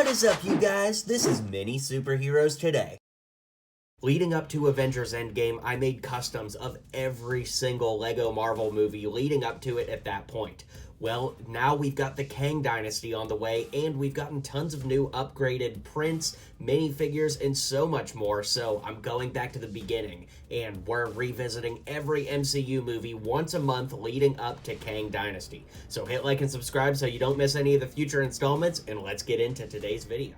What is up, you guys? This is Mini Superheroes Today. Leading up to Avengers Endgame, I made customs of every single LEGO Marvel movie leading up to it at that point. Well, now we've got the Kang Dynasty on the way, and we've gotten tons of new upgraded prints, minifigures, and so much more, so I'm going back to the beginning, and we're revisiting every MCU movie once a month leading up to Kang Dynasty. So hit like and subscribe so you don't miss any of the future installments, and let's get into today's video.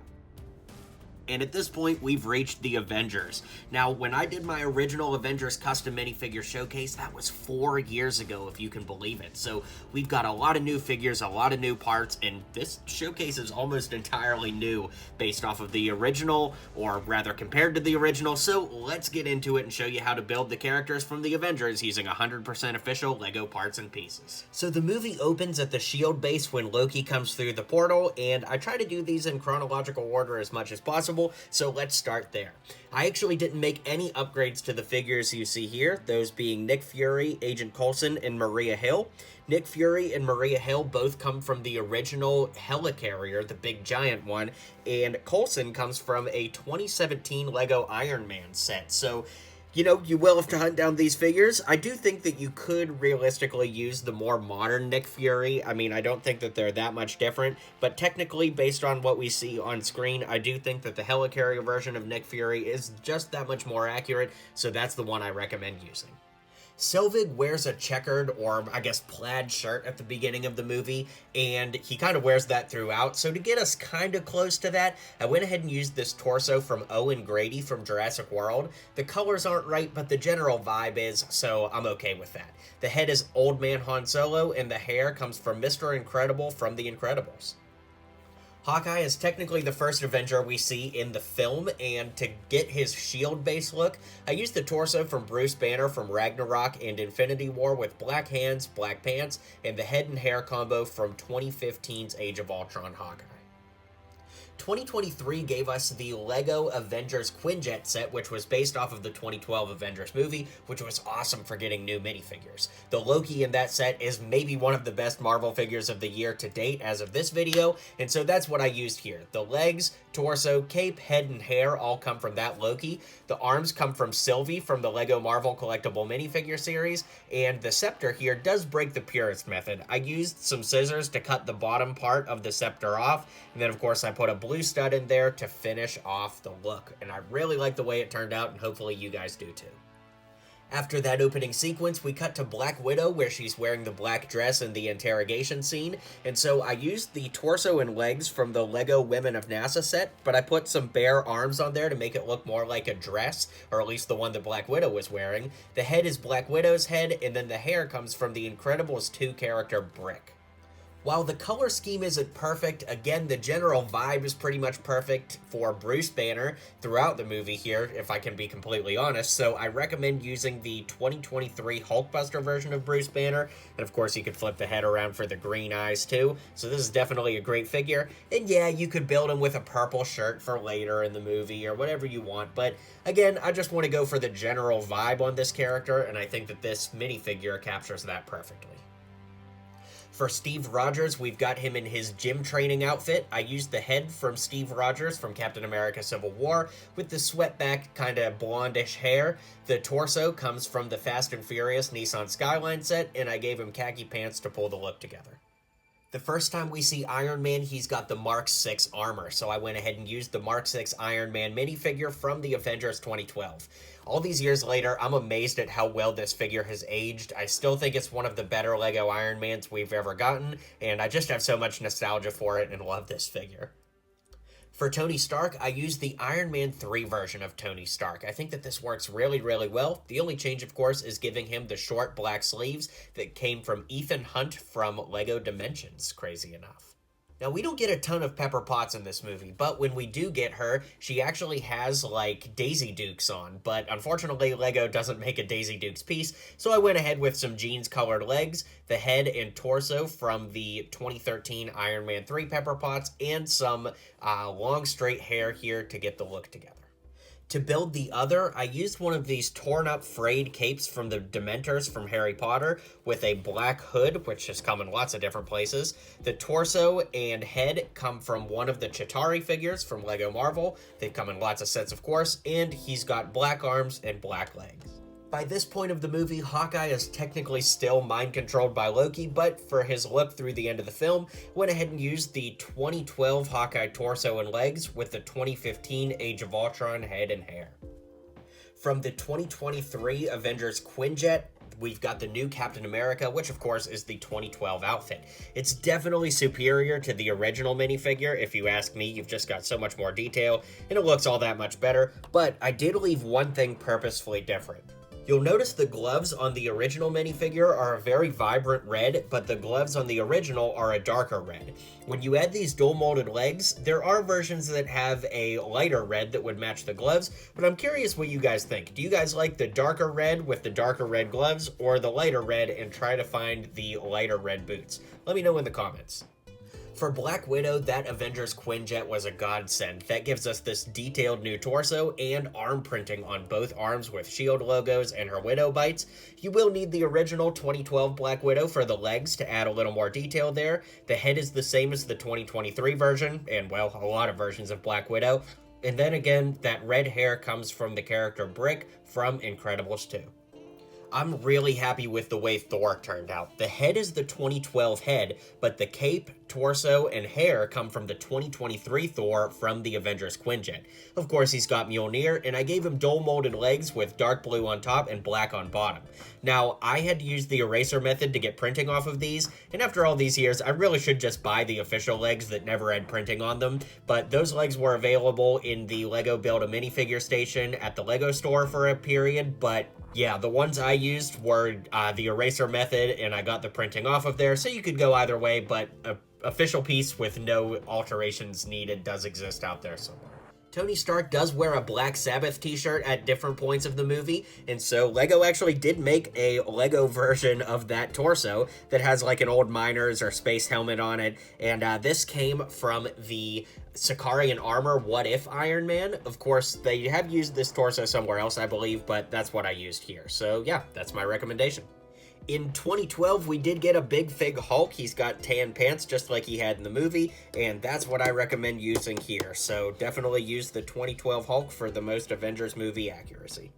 And at this point, we've reached the Avengers. Now, when I did my original Avengers custom minifigure showcase, that was 4 years ago, if you can believe it. So we've got a lot of new figures, a lot of new parts, and this showcase is almost entirely new based off of the original, or rather compared to the original. So let's get into it and show you how to build the characters from the Avengers using 100% official LEGO parts and pieces. So the movie opens at the S.H.I.E.L.D. base when Loki comes through the portal, and I try to do these in chronological order as much as possible. So let's start there. I actually didn't make any upgrades to the figures you see here, those being Nick Fury, Agent Coulson, and Maria Hill. Nick Fury and Maria Hill both come from the original helicarrier, the big giant one, and Coulson comes from a 2017 LEGO Iron Man set. So you know, you will have to hunt down these figures. I do think that you could realistically use the more modern Nick Fury. I mean, I don't think that they're that much different, but technically, based on what we see on screen, I do think that the helicarrier version of Nick Fury is just that much more accurate, so that's the one I recommend using. Selvig wears a checkered, or I guess plaid shirt at the beginning of the movie, and he kind of wears that throughout, so to get us kind of close to that, I went ahead and used this torso from Owen Grady from Jurassic World. The colors aren't right, but the general vibe is, so I'm okay with that. The head is Old Man Han Solo, and the hair comes from Mr. Incredible from The Incredibles. Hawkeye is technically the first Avenger we see in the film, and to get his shield-based look, I used the torso from Bruce Banner from Ragnarok and Infinity War with black hands, black pants, and the head and hair combo from 2015's Age of Ultron Hawkeye. 2023 gave us the LEGO Avengers Quinjet set, which was based off of the 2012 Avengers movie, which was awesome for getting new minifigures. The Loki in that set is maybe one of the best Marvel figures of the year to date as of this video, and so that's what I used here. The legs, torso, cape, head, and hair all come from that Loki. The arms come from Selvig from the LEGO Marvel Collectible Minifigure series, and the scepter here does break the purist method. I used some scissors to cut the bottom part of the scepter off, and then of course I put a blue stud in there to finish off the look, and I really like the way it turned out, and hopefully you guys do too. After that opening sequence, we cut to Black Widow, where she's wearing the black dress in the interrogation scene, and so I used the torso and legs from the LEGO Women of NASA set, but I put some bare arms on there to make it look more like a dress, or at least the one that Black Widow was wearing. The head is Black Widow's head, and then the hair comes from the Incredibles 2 character Brick. While the color scheme isn't perfect, again, the general vibe is pretty much perfect for Bruce Banner throughout the movie here, if I can be completely honest, so I recommend using the 2023 Hulkbuster version of Bruce Banner, and of course you could flip the head around for the green eyes too, so this is definitely a great figure, and yeah, you could build him with a purple shirt for later in the movie, or whatever you want, but again, I just want to go for the general vibe on this character, and I think that this minifigure captures that perfectly. For Steve Rogers, we've got him in his gym training outfit. I used the head from Steve Rogers from Captain America Civil War with the swept-back kind of blondish hair. The torso comes from the Fast and Furious Nissan Skyline set, and I gave him khaki pants to pull the look together. The first time we see Iron Man, he's got the Mark 6 armor, so I went ahead and used the Mark 6 Iron Man minifigure from the Avengers 2012. All these years later, I'm amazed at how well this figure has aged. I still think it's one of the better LEGO Iron Mans we've ever gotten, and I just have so much nostalgia for it and love this figure. For Tony Stark, I used the Iron Man 3 version of Tony Stark. I think that this works really, really well. The only change, of course, is giving him the short black sleeves that came from Ethan Hunt from LEGO Dimensions, crazy enough. Now, we don't get a ton of Pepper Potts in this movie, but when we do get her, she actually has, like, Daisy Dukes on, but unfortunately, LEGO doesn't make a Daisy Dukes piece, so I went ahead with some jeans-colored legs, the head and torso from the 2013 Iron Man 3 Pepper Potts, and some long straight hair here to get the look together. To build the other, I used one of these torn up frayed capes from the Dementors from Harry Potter with a black hood, which has come in lots of different places. The torso and head come from one of the Chitauri figures from Lego Marvel. They've come in lots of sets, of course, and he's got black arms and black legs. By this point of the movie, Hawkeye is technically still mind-controlled by Loki, but for his look through the end of the film, went ahead and used the 2012 Hawkeye torso and legs with the 2015 Age of Ultron head and hair. From the 2023 Avengers Quinjet, we've got the new Captain America, which of course is the 2012 outfit. It's definitely superior to the original minifigure, if you ask me. You've just got so much more detail, and it looks all that much better, but I did leave one thing purposefully different. You'll notice the gloves on the original minifigure are a very vibrant red, but the gloves on the original are a darker red. When you add these dual molded legs, there are versions that have a lighter red that would match the gloves, but I'm curious what you guys think. Do you guys like the darker red with the darker red gloves, or the lighter red and try to find the lighter red boots? Let me know in the comments. For Black Widow, that Avengers Quinjet was a godsend. That gives us this detailed new torso and arm printing on both arms with shield logos and her widow bites. You will need the original 2012 Black Widow for the legs to add a little more detail there. The head is the same as the 2023 version, and well, a lot of versions of Black Widow. And then again, that red hair comes from the character Brick from Incredibles 2. I'm really happy with the way Thor turned out. The head is the 2012 head, but the cape, torso, and hair come from the 2023 Thor from the Avengers Quinjet. Of course, he's got Mjolnir, and I gave him dual molded legs with dark blue on top and black on bottom. Now, I had to use the eraser method to get printing off of these, and after all these years, I really should just buy the official legs that never had printing on them, but those legs were available in the Lego Build a Minifigure station at the Lego store for a period, but yeah, the ones I used were the eraser method, and I got the printing off of there, so you could go either way, but an official piece with no alterations needed does exist out there somewhere. Tony Stark does wear a Black Sabbath t-shirt at different points of the movie, and so Lego actually did make a Lego version of that torso that has like an old miner's or space helmet on it, and this came from the Sicarian Armor What If Iron Man. Of course, they have used this torso somewhere else, I believe, but that's what I used here. So yeah, that's my recommendation. In 2012, we did get a big fig Hulk. He's got tan pants just like he had in the movie, and that's what I recommend using here. So definitely use the 2012 Hulk for the most Avengers movie accuracy.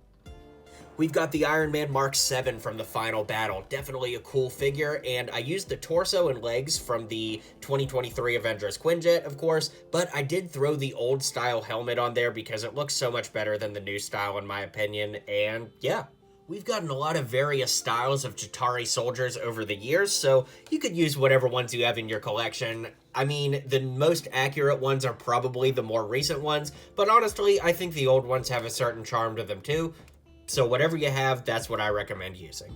We've got the Iron Man Mark 7 from the final battle. Definitely a cool figure, and I used the torso and legs from the 2023 Avengers Quinjet, of course, but I did throw the old style helmet on there because it looks so much better than the new style in my opinion, and yeah. We've gotten a lot of various styles of Chitauri soldiers over the years, so you could use whatever ones you have in your collection. I mean, the most accurate ones are probably the more recent ones, but honestly, I think the old ones have a certain charm to them too. So whatever you have, that's what I recommend using.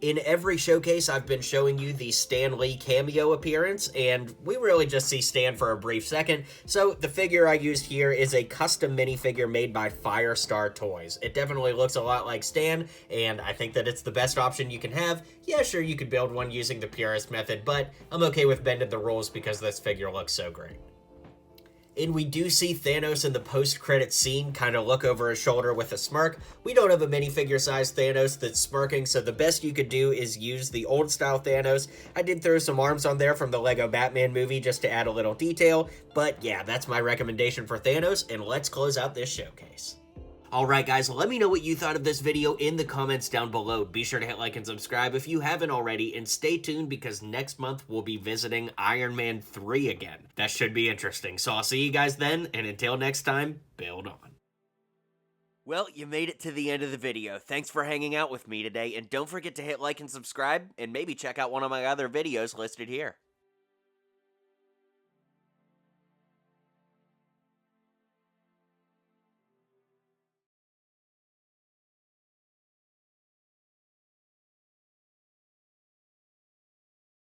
In every showcase, I've been showing you the Stan Lee cameo appearance, and we really just see Stan for a brief second, so the figure I used here is a custom minifigure made by Firestar Toys. It definitely looks a lot like Stan, and I think that it's the best option you can have. Yeah, sure, you could build one using the purist method, but I'm okay with bending the rules because this figure looks so great. And we do see Thanos in the post-credits scene kind of look over his shoulder with a smirk. We don't have a minifigure-sized Thanos that's smirking, so the best you could do is use the old-style Thanos. I did throw some arms on there from the Lego Batman movie just to add a little detail, but yeah, that's my recommendation for Thanos, and let's close out this showcase. Alright guys, let me know what you thought of this video in the comments down below. Be sure to hit like and subscribe if you haven't already, and stay tuned because next month we'll be visiting Iron Man 3 again. That should be interesting, so I'll see you guys then, and until next time, build on. Well, you made it to the end of the video. Thanks for hanging out with me today, and don't forget to hit like and subscribe, and maybe check out one of my other videos listed here.